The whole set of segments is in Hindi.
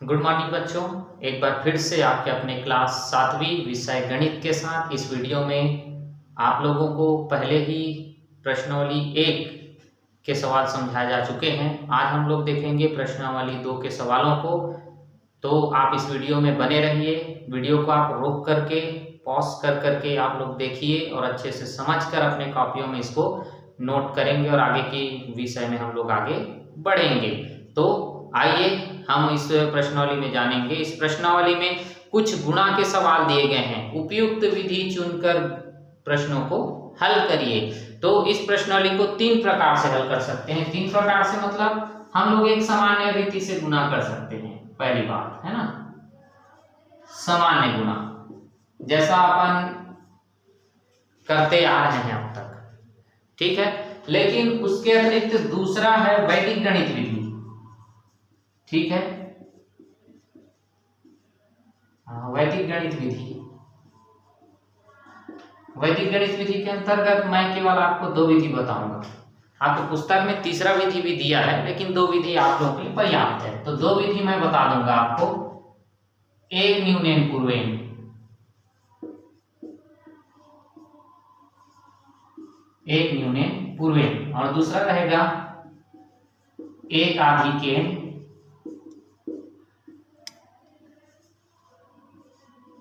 गुड मॉर्निंग बच्चों। एक बार फिर से आपके अपने क्लास 7वीं विषय गणित के साथ इस वीडियो में आप लोगों को पहले ही प्रश्नावली 1 के सवाल समझाए जा चुके हैं। आज हम लोग देखेंगे प्रश्नावली 2 के सवालों को। तो आप इस वीडियो में बने रहिए। वीडियो को आप रोक करके पॉज कर करके आप लोग देखिए और अच्छे से समझ कर अपने कॉपियों में इसको नोट करेंगे और आगे की विषय में हम लोग आगे बढ़ेंगे। तो आइए हम इस प्रश्नावली में जानेंगे। इस प्रश्नावली में कुछ गुणा के सवाल दिए गए हैं। उपयुक्त विधि चुनकर प्रश्नों को हल करिए। तो इस प्रश्नावली को 3 प्रकार से हल कर सकते हैं। 3 प्रकार से मतलब हम लोग एक सामान्य रीति से गुणा कर सकते हैं। पहली बात है ना, सामान्य गुणा जैसा अपन करते आ रहे हैं अब तक, ठीक है। लेकिन उसके अतिरिक्त दूसरा है वैदिक गणित विधि, ठीक है। वैदिक गणित विधि, वैदिक गणित विधि के अंतर्गत मैं केवल आपको 2 विधि बताऊंगा। आपको पुस्तक में तीसरा विधि भी दिया है, लेकिन 2 विधि आप लोगों के लिए पर्याप्त है। तो 2 विधि मैं बता दूंगा आपको। एक न्यूनेन पूर्वेन, एक न्यूनेन पूर्वेन, और दूसरा रहेगा एक आधिकेन,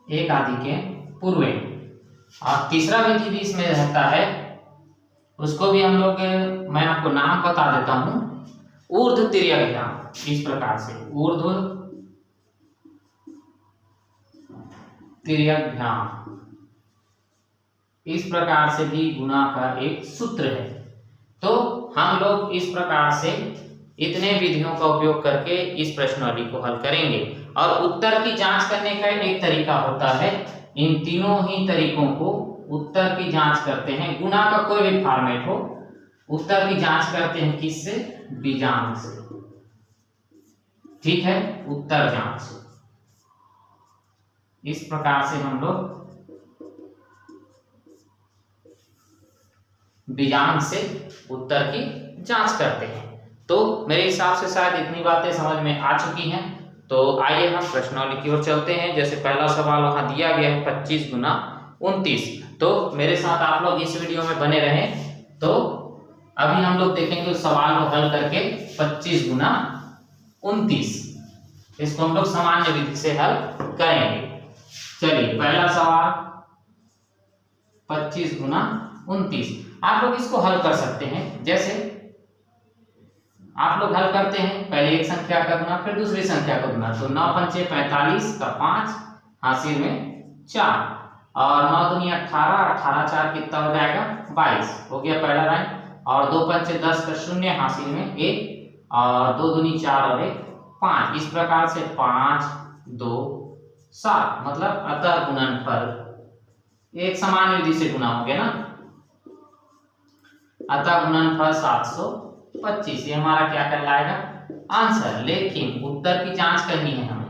एक आधिकेन पूर्वेन। और तीसरा विधि भी इसमें रहता है, उसको भी हम लोग मैं आपको नाम बता देता हूं, ऊर्ध्व तिर्यकभ्याम। इस प्रकार से ऊर्ध्व तिर्यकभ्याम, इस प्रकार से भी गुणा का एक सूत्र है। तो हम लोग इस प्रकार से इतने विधियों का उपयोग करके इस प्रश्नावली को हल करेंगे। और उत्तर की जांच करने का एक तरीका होता है। इन तीनों ही तरीकों को उत्तर की जांच करते हैं। गुणा का कोई भी फॉर्मेट हो, उत्तर की जांच करते हैं किससे? बीजांक से, ठीक है, उत्तर जांच से। इस प्रकार से हम लोग बीजांक से उत्तर की जांच करते हैं। तो मेरे हिसाब से शायद इतनी बातें समझ में आ चुकी हैं। तो आइए हम प्रश्नावली की ओर चलते हैं। जैसे पहला सवाल वहां दिया गया है 25 गुना 29। तो मेरे साथ आप लोग इस वीडियो में बने रहें। तो अभी हम लोग देखेंगे उस सवाल को हल करके 25 गुना 29। इसको हम लोग सामान्य विधि से हल करेंगे। चलिए पहला सवाल 25 गुना 29। आप लोग इसको हल कर सकते हैं। जैसे आप लोग हल करते हैं, पहले एक संख्या का गुना फिर दूसरी संख्या का गुना। तो 9 पंचे 45 का 5, हासिल में 4, और 9 दूनी 18, 18 4 कितना हो जाएगा? 22 हो गया पहला लाइन। और 2 पंचे 10 का 0, हासिल में 1, और 2 दूनी 4 और 1 5। इस प्रकार से 5 2 7, मतलब अतः गुणनफल एक समान विधि से गुना हो गया ना। अतः गुणनफल 725, ये हमारा क्या कहलाएगा? आंसर। लेकिन उत्तर की जांच करनी है हमें।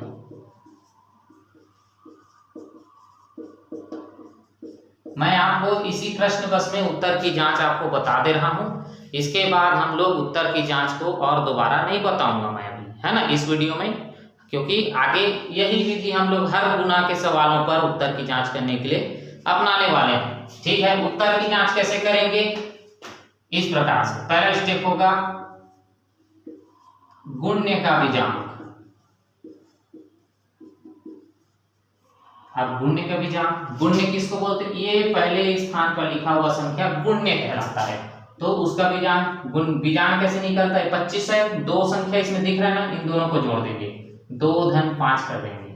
मैं आपको इसी प्रश्न बस में उत्तर की जांच आपको बता दे रहा हूं। इसके बाद हम लोग उत्तर की जांच को और दोबारा नहीं बताऊंगा मैं अभी, है ना, इस वीडियो में। क्योंकि आगे यही विधि हम लोग हर गुना के सवालों पर उत्तर की जांच करने के लिए अपनाने वाले हैं, ठीक है। उत्तर की जांच कैसे करेंगे? इस प्रकार से पहला स्टेप होगा गुण्य का बीजांक। अब गुण्य का बीजांक, गुण्य किसको बोलते हैं? ये पहले स्थान पर लिखा हुआ संख्या गुण्य कहलाता है। तो उसका बीजांक, बीजांक कैसे निकलता है? 25 है, 2 संख्या इसमें दिख रहा है ना, इन दोनों को जोड़ देंगे, 2 धन 5 कर देंगे।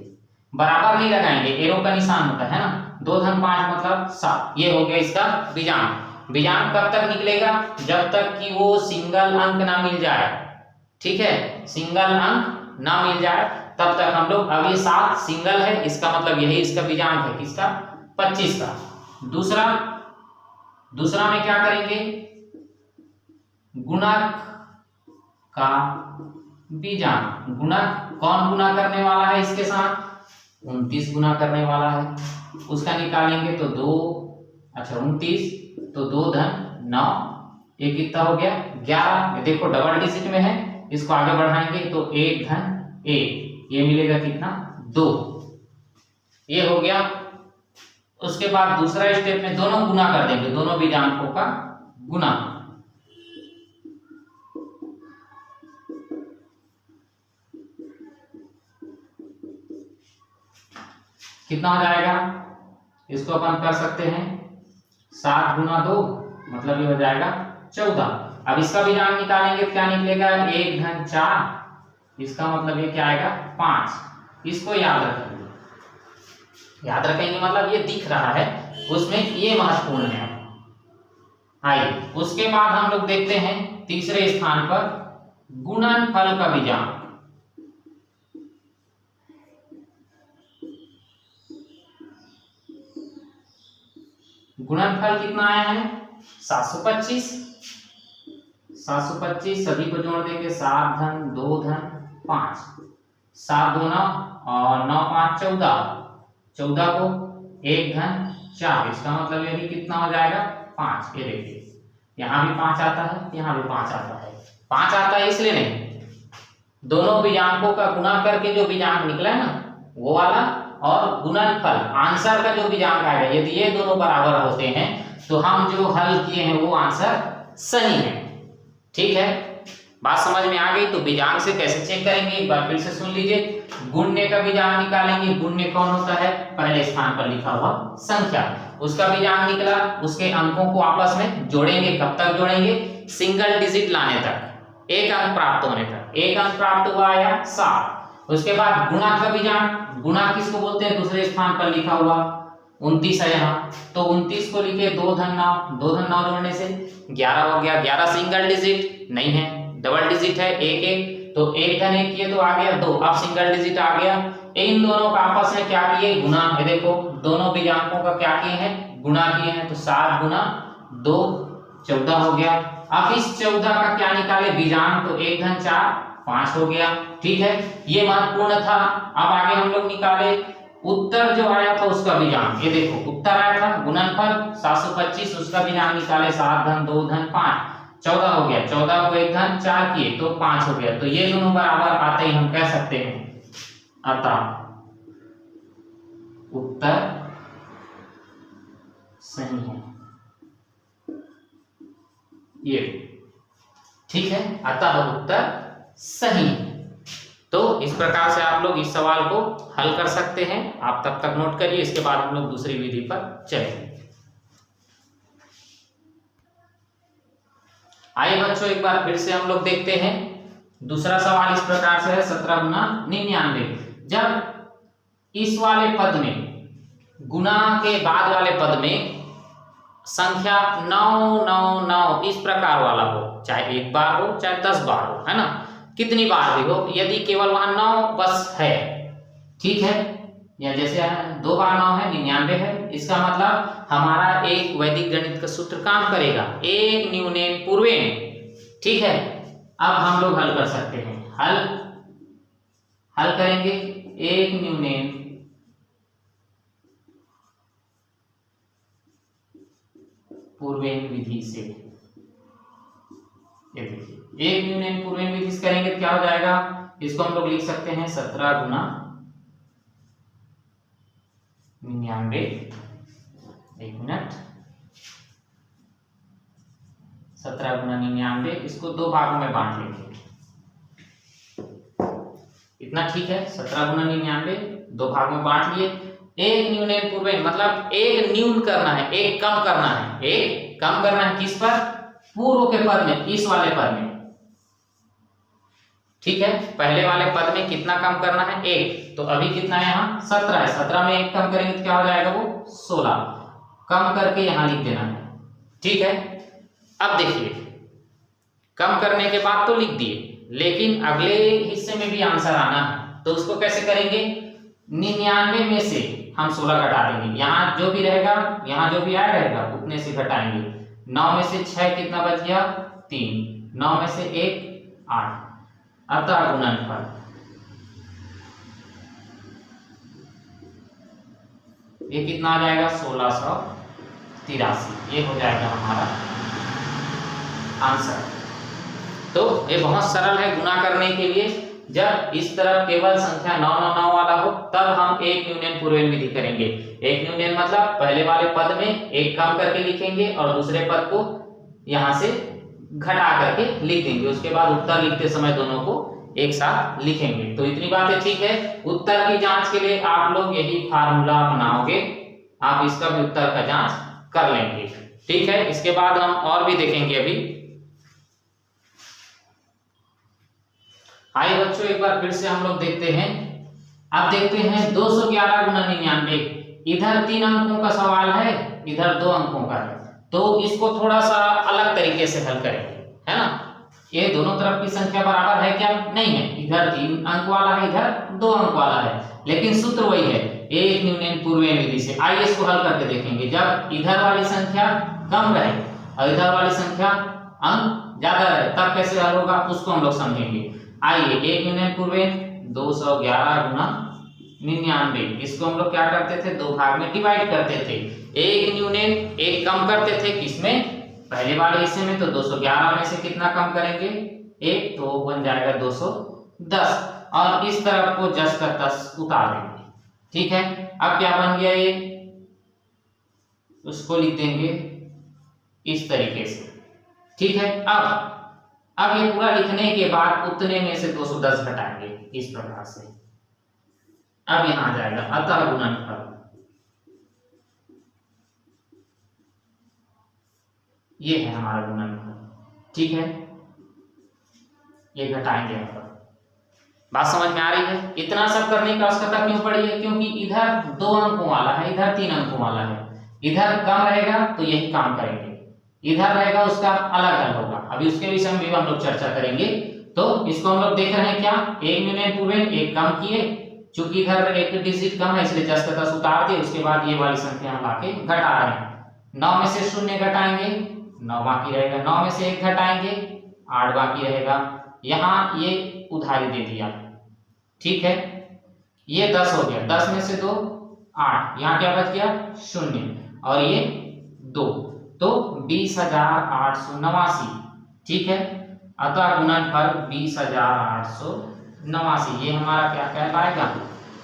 बराबर नहीं लगाएंगे, एरो का निशान होता है ना। 2 धन 5 मतलब 7। ये हो गया इसका बीजांक। बीजांक कब तक निकलेगा? जब तक कि वो सिंगल अंक ना मिल जाए, ठीक है। सिंगल अंक ना मिल जाए तब तक हम लोग, अब ये 7 सिंगल है, इसका मतलब यही इसका बीजांक है, किसका? 25 का। दूसरा में क्या करेंगे? गुणक का बीजांक। गुणक कौन गुना करने वाला है इसके साथ? 29 गुना करने वाला है। उसका निकालेंगे तो 2, अच्छा 29, तो 2 धन 9, ये कितना हो गया? 11। देखो डबल डिजिट में है, इसको आगे बढ़ाएंगे तो 1 धन 1, ये मिलेगा कितना 2, ये हो गया। उसके बाद दूसरा स्टेप में दोनों गुना कर देंगे, दोनों बीजांकों का गुना। कितना हो जाएगा, इसको अपन कर सकते हैं 7 गुना 2 मतलब ये हो जाएगा 14। अब इसका बीजांक निकालेंगे तो क्या निकलेगा 1 धन 4, इसका मतलब ये क्या आएगा 5। इसको याद रखेंगे मतलब ये दिख रहा है उसमें, ये महत्वपूर्ण है। आइए उसके बाद हम लोग देखते हैं तीसरे स्थान पर गुणनफल का बीजांक। गुणनफल कितना आया है 725। 725 सभी को जोड़ देंगे, 7 धन 2 धन 5, 7 2 9 और 9 5 14, 14 को 1 धन 4, इसका मतलब ये भी कितना हो जाएगा 5। ये देखिए यहाँ भी 5 आता है, यहाँ भी 5 आता है। 5 आता है इसलिए नहीं, दोनों बीजांकों का गुणा करके जो बीजांक निकला है ना वो वाला, और गुणनफल आंसर का जो बीजांक आएगा, यदि ये दोनों बराबर होते हैं तो हम जो हल किए हैं वो आंसर सही है। ठीक है, बात समझ में आ गई। तो बीजांक से कैसे चेक करेंगे एक बार फिर से सुन लीजिए। गुणने का बीजांक निकालेंगे। गुणने कौन होता है, पहले स्थान पर लिखा हुआ संख्या, उसका बीजांक निकला, उसके अंकों को आपस में जोड़ेंगे। कब तक जोड़ेंगे, सिंगल डिजिट लाने तक, एक अंक प्राप्त होने तक। एक अंक प्राप्त हुआ आया 7। उसके बाद गुणा का बीजांक, गुणा किसको बोलते हैं, दूसरे स्थान पर लिखा हुआ 29 है यहाँ, तो 29 को लिखे 2 धन 9, 2 धन 9 जोड़ने से 11 हो गया। 11 सिंगल डिजिट नहीं है, डबल डिजिट है 1 1, तो 1 धन 1 किए तो आ गया 2, अब सिंगल डिजिट आ गया। इन दोनों का आपस में क्या किए, गुणा। ये देखो दोनों बीजांकों का क्या किए हैं, गुणा किए हैं, तो 7 गुना 2 14 हो गया। अब इस 14 का क्या निकाले बीजांक, तो 1 धन 4 5 हो गया। ठीक है, ये महत्वपूर्ण था। अब आगे हम लोग निकाले उत्तर जो आया था उसका बीजांक। ये देखो उत्तर आया था गुणनफल 725, उसका बीजांक निकाले 7 धन 2 धन 5, 14 हो गया। 14 को 1 धन 4 किए तो 5 हो गया। तो ये दोनों बराबर आते ही हम कह सकते हैं अतः उत्तर सही है। ये ठीक है, अतः उत्तर सही है। तो इस प्रकार से आप लोग इस सवाल को हल कर सकते हैं। आप तब तक नोट करिए, इसके बाद हम लोग दूसरी विधि पर चलेंगे। आइए बच्चों एक बार फिर से हम लोग देखते हैं। दूसरा सवाल इस प्रकार से है 17 गुना 99। जब इस वाले पद में गुना के बाद वाले पद में संख्या 9 9 9 इस प्रकार वाला हो, चाहे एक बार हो चाहे 10 बार हो, है ना, कितनी बार भी हो, यदि केवल वहां 9 बस है, ठीक है, या जैसे 2 बार 9 है 99 है, इसका मतलब हमारा एक वैदिक गणित का सूत्र काम करेगा, एक न्यूनेन पूर्वेन। ठीक है, अब हम लोग हल कर सकते हैं। हल करेंगे एक न्यूनेन पूर्वेन विधि से। ये देखिए एक न्यूनेन पूर्वेन विधि से करेंगे तो क्या हो जाएगा, इसको हम लोग लिख सकते हैं 17 गुना 99। एक मिनट, 17 गुना 99, इसको 2 भागों में बांट लेंगे। इतना ठीक है, 17 गुना 99 2 भाग में बांट लिए। एक न्यूनेन पूर्वेन मतलब एक न्यून करना है, एक कम करना है, एक कम करना है किस पर, पूर्व के पद में, इस वाले पद में। ठीक है, पहले वाले पद में कितना कम करना है, 1, तो अभी कितना है यहाँ 17 है, 17 में 1 कम करेंगे तो क्या हो जाएगा, वो 16, कम करके यहाँ लिख देना है। ठीक है, अब देखिए कम करने के बाद तो लिख दिए, लेकिन अगले हिस्से में भी आंसर आना है, तो उसको कैसे करेंगे, 99 में से हम 16 घटा देंगे, यहाँ जो भी रहेगा, यहाँ जो भी आया रहेगा उतने से घटाएंगे। 9 में से 6 कितना बच गया, 3, 9 में से 1 8, अतः गुणनफल ये कितना आ जाएगा 1683, ये हो जाएगा हमारा आंसर। तो ये बहुत सरल है गुणा करने के लिए, जब इस तरफ केवल संख्या 999 वाला हो तब हम एक यूनियन पूर्वेन विधि करेंगे। एक यूनियन मतलब पहले वाले पद में एक कम करके लिखेंगे और दूसरे पद को यहां से घटा करके लिख देंगे, उसके बाद उत्तर लिखते समय दोनों को एक साथ लिखेंगे। तो इतनी बातें ठीक है। उत्तर की जांच के लिए आप लोग यही फार्मूला अपनाओगे, आप इसका भी उत्तर का जांच कर लेंगे। ठीक है, इसके बाद हम और भी देखेंगे। अभी आइए बच्चों एक बार फिर से हम लोग देखते हैं। अब देखते हैं 211 गुना 99। इधर 3 अंकों का सवाल है, इधर 2 अंकों का है, तो इसको थोड़ा सा अलग तरीके से हल करेंगे, है ना। ये दोनों तरफ की संख्या बराबर है क्या? नहीं है। इधर 3 अंक वाला है, इधर 2 अंक वाला है, लेकिन सूत्र वही है, एक यूनियन पूर्वेन विधि से। आइए इसको हल करके देखेंगे। जब इधर वाली संख्या कम रहे और इधर वाली संख्या अंक ज्यादा रहे तब कैसे हल होगा उसको हम लोग समझेंगे। आइए, एक यूनियन पूर्वेन 211 गुना 99, इसको हम लोग क्या करते थे, 2 भाग में डिवाइड करते थे। एक यूनियन एक कम करते थे, किसमें? पहले वाले हिस्से में। तो 211 में से कितना कम करेंगे? 1, तो बन जाएगा 210 और इस तरफ को 10 का 10 उतार देंगे। ठीक है, अब क्या बन गया ये, उसको लिख देंगे इस तरीके से। ठीक है, अब ये पूरा लिखने के बाद उतने में से 210 घटाएंगे इस प्रकार से। अब यहां आ जाएगा अतः गुणनफल, ये है हमारा गुणनफल। ठीक है, ये घटाएंगे यहाँ पर। बात समझ में आ रही है? इतना सब करने की आवश्यकता क्यों पड़ी है? क्योंकि इधर 2 अंकों वाला है, इधर 3 अंकों वाला है। इधर कम रहेगा तो यही काम करेंगे, इधर रहेगा उसका अलग हल होगा। अभी उसके विषय में भी हम लोग चर्चा करेंगे। तो इसको हम लोग देख रहे हैं क्या, एक यूनियन पूर्वेन एक कम किए, चूंकि इधर एक डिजिट कम है इसलिए 10 का 10 उतार दिए, उसके बाद ये वाली संख्या हम लाके घटा रहे हैं। 9 में से 0 घटाएंगे, 9 बाकी रहेगा। 9 में से 1 घटाएंगे, 8 बाकी रहेगा। यहाँ ये उधारी दे दिया। ठीक है, ये 10 हो गया, 10 में से 2 8, यहाँ क्या बच गया 0 और ये 2, तो 20,889। ठीक है, अतः गुणनफल 20,889, ये हमारा क्या कहलाएगा,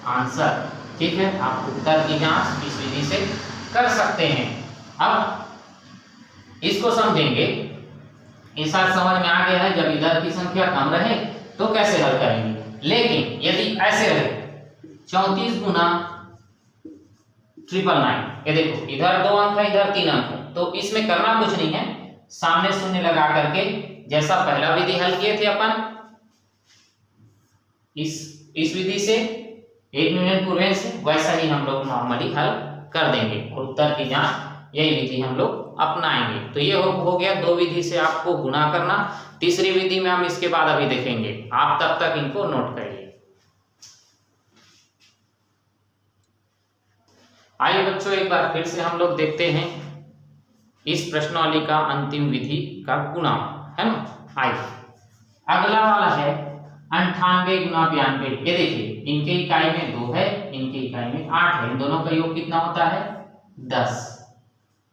आंसर। ठीक है, आप उत्तर की जांच इस विधि से कर सकते हैं। अब इसको समझेंगे, इस बात समझ में आ गया है। जब इधर की संख्या कम रहे तो कैसे हल करेंगे, लेकिन यदि ऐसे रहे 34 गुना 999, ये देखो इधर 2 अंक है, इधर 3 अंक है, तो इसमें करना कुछ नहीं है, सामने शून्य लगा करके जैसा पहला विधि हल किए थे अपन इस विधि से, एक यूनियन पूर्वेन से, वैसा ही हम लोग नॉर्मली हल कर देंगे और उत्तर की जांच यही विधि हम लोग अपनाएंगे। तो ये हो गया 2 विधि से आपको गुणा करना। तीसरी विधि में हम इसके बाद अभी देखेंगे, आप तब तक इनको नोट करिए। आइए बच्चों एक बार फिर से हम लोग देखते हैं इस प्रश्नावली का अंतिम विधि का गुणा, है ना। आइए, अगला वाला है 98 गुना 92। ये देखिए, इनके इकाई में 2 है, इनके इकाई में 8 है, इन दोनों का योग कितना होता है 10।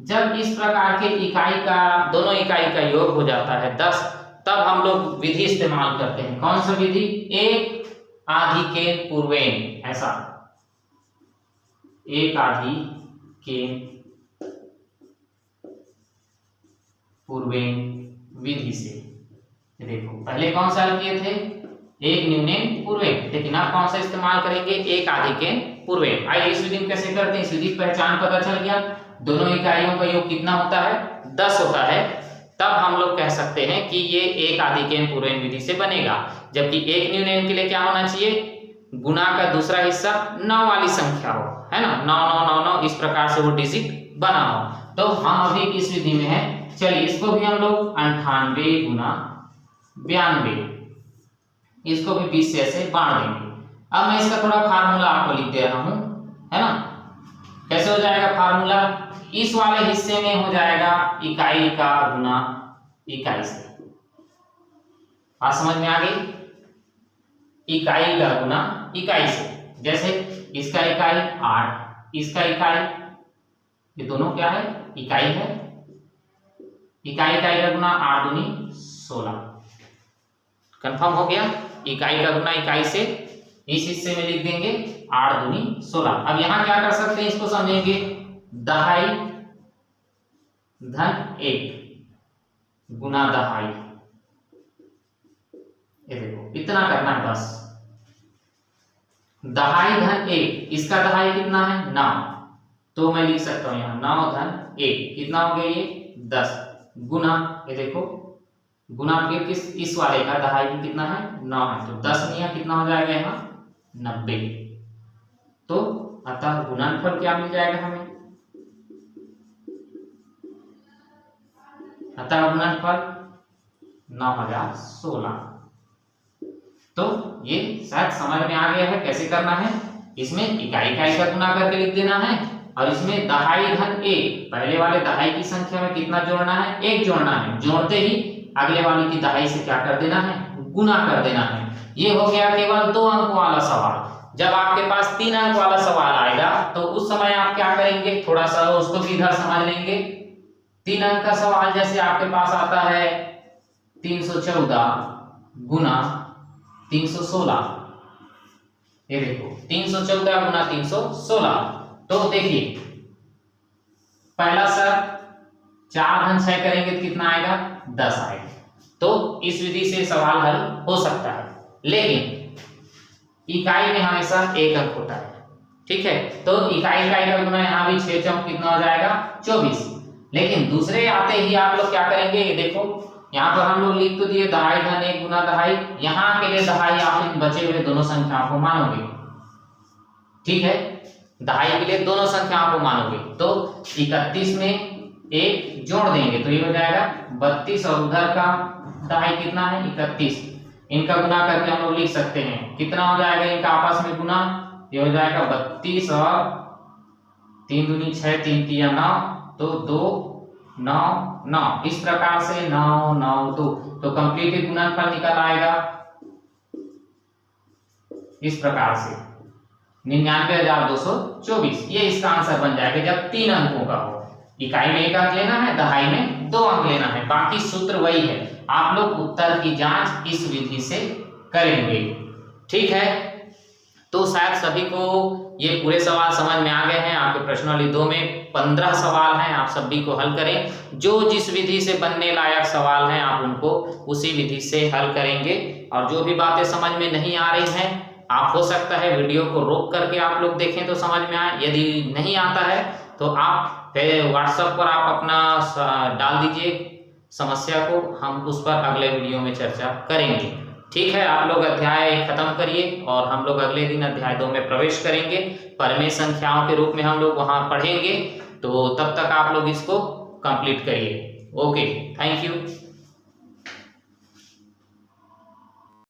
जब इस प्रकार के इकाई का, दोनों इकाई का योग हो जाता है 10, तब हम लोग विधि इस्तेमाल करते हैं। कौन सा विधि? एक आधिकेन पूर्वेन, ऐसा एक आधिकेन पूर्वेन विधि से। देखो पहले कौन सा हल किए थे, एक न्यूनेन पूर्वेन, लेकिन आप कौन सा इस्तेमाल करेंगे, एक आधिकेन पूर्वेन। आइए इस विधि में कैसे करते हैं, इस विधि की पहचान पता चल गया, दोनों इकाइयों का योग कितना होता है 10 होता है, तब हम लोग कह सकते हैं कि ये एक आधिकेन पूर्वेन विधि से बनेगा। जबकि एक न्यूनेन के लिए क्या होना चाहिए, गुणा का दूसरा हिस्सा 9 वाली संख्या हो, है ना, 9 9 9 9 इस प्रकार से वो डिजिट बना हो। तो हम अभी इस विधि में है, चलिए इसको भी हम लोग 98 गुना 92, इसको भी 20 से ऐसे बांट देंगे। अब मैं इसका थोड़ा फार्मूला आपको लिख दे रहा हूं, है ना। कैसे हो जाएगा फार्मूला, इस वाले हिस्से में हो जाएगा इकाई का गुना इकाई से। बात समझ में आ गई, इकाई का गुना इकाई से। जैसे इसका इकाई 8, इसका इकाई, ये दोनों क्या है, इकाई है, इकाई का गुना 8 दूनी 16। कंफर्म हो गया। इकाई का गुना इकाई से इस हिस्से में लिख देंगे 8 दूनी 16। अब यहाँ क्या कर सकते हैं, इसको समझेंगे। दहाई धन 1 गुना दहाई, ये देखो इतना करना है बस। दहाई धन 1, इसका दहाई कितना है 9, तो मैं लिख सकता हूं यहाँ 9 धन 1 कितना हो गया ये 10 गुना, ये देखो गुना फिर इस वाले का दहाई भी कितना है 9 है, तो 10 निया कितना हो जाएगा यहाँ 90। तो अतः गुणनफल क्या मिल जाएगा हमें, अतः गुणनफल 9016। तो ये शायद समझ में आ गया है कैसे करना है। इसमें इकाई इकाई का गुना करके लिख देना है और इसमें दहाई धन 1, पहले वाले दहाई की संख्या में कितना जोड़ना है 1 जोड़ना है, जोड़ते ही अगले वाले की दहाई से क्या कर देना है गुना कर देना है। ये हो गया केवल 2 अंक वाला सवाल। जब आपके पास 3 अंक वाला सवाल आएगा तो उस समय आप क्या करेंगे, थोड़ा सा उसको भी इधर समझ लेंगे। 3 अंक का सवाल जैसे आपके पास आता है 314 गुना 316, ये देखो 314 गुना 316। तो देखिए पहला सर 4 धन 6 करेंगे तो कितना आएगा 10 आएगा। तो इस विधि से सवाल हल हो सकता है, लेकिन इकाई में हमेशा 1 अंक होता है, ठीक है। तो इकाई इकाई का गुना यहाँ भी 6 चौक कितना हो जाएगा 24। लेकिन दूसरे आते ही आप लोग क्या करेंगे, ये देखो यहाँ पर हम लोग लिख तो दिए दहाई धन 1 गुना दहाई, यहाँ के लिए दहाई आप इन बचे हुए दोनों संख्याओं को मानोगे, ठीक है। दहाई के लिए दोनों संख्याओं को मानोगे तो 31 में 1 जोड़ देंगे तो ये हो जाएगा 32 और उधर का दहाई कितना है 31, इनका गुना करके हम लोग लिख सकते हैं कितना हो जाएगा इनका आपस में गुना, ये हो जाएगा 32 और 3 दूनी 6 3 तिया 9, तो 2 9 9, इस प्रकार से 9 9 2, तो कंप्लीट गुणनफल निकल आएगा इस प्रकार से 99,224। ये इसका आंसर बन जाएगा जब 3 अंकों का हो। इकाई में 1 अंक लेना है, दहाई में 2 अंक लेना है, बाकी सूत्र वही है। आप लोग उत्तर की जांच इस विधि से करेंगे, ठीक है। तो शायद सभी को ये पूरे सवाल समझ में आ गए हैं। आपके प्रश्नावली 2 में 15 सवाल हैं, आप सभी को हल करें। जो जिस विधि से बनने लायक सवाल हैं आप उनको उसी विधि से हल करेंगे, और जो भी बातें समझ में नहीं आ रही हैं आप हो सकता है वीडियो को रोक करके आप लोग देखें तो समझ में आए। यदि नहीं आता है तो आप व्हाट्सएप पर आप अपना डाल दीजिए समस्या को, हम उस पर अगले वीडियो में चर्चा करेंगे, ठीक है। आप लोग अध्याय खत्म करिए और हम लोग अगले दिन अध्याय 2 में प्रवेश करेंगे। परमेय संख्याओं के रूप में हम लोग वहां पढ़ेंगे, तो तब तक आप लोग इसको कंप्लीट करिए। Okay, thank you.